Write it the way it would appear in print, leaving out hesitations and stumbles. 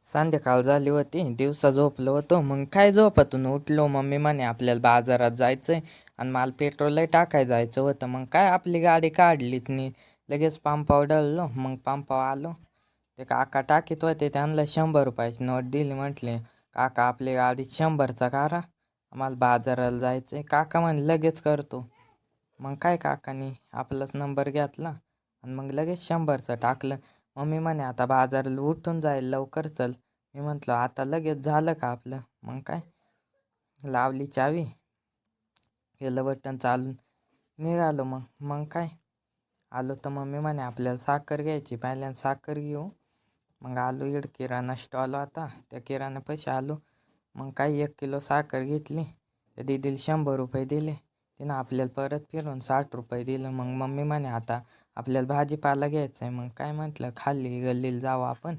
संध्याकाळ झाली होती. दिवसा झोपलो होतो. मग काय झोपातून उठलो. मम्मी म्हणे आपल्याला बाजारात जायचंय आणि मला पेट्रोलही टाकायला जायचं होतं. मग काय आपली गाडी काढलीच नाही. लगेच पंपावर डळलो. मग पंपावर आलो. ते काका टाकीत होते. त्यांना 100 रुपयाची नोट दिली. म्हटले काका आपली गाडीत 100चा करा. आम्हाला बाजाराला जायचंय. काका म्हणे लगेच करतो. मग काय काकानी आपलाच नंबर घेतला आणि मग लगेच 100चं टाकलं. मम्मी म्हणे आता बाजाराला उठून जाईल लवकर चल. मी म्हटलं आता लगेच झालं का आपलं. मग काय लावली चावी, केलं बटन चालून, निघालो. मग काय आलो तर मम्मी म्हणे आपल्याला साखर घ्यायची. पहिल्यांदा साखर घेऊ. मग आलो इकडं किराणा स्टॉल होता. त्या किराण्यापाशी आलो. मग काय 1 किलो साखर घेतली. त्या दीदीला 100 रुपये दिले. तिनं आपल्याला परत फिरून 60 रुपये दिलं. मग मम्मी म्हणे आता आपल्याला भाजीपाला घ्यायचा आहे. मग काय म्हटलं खाली गल्लीला जाऊ आपण.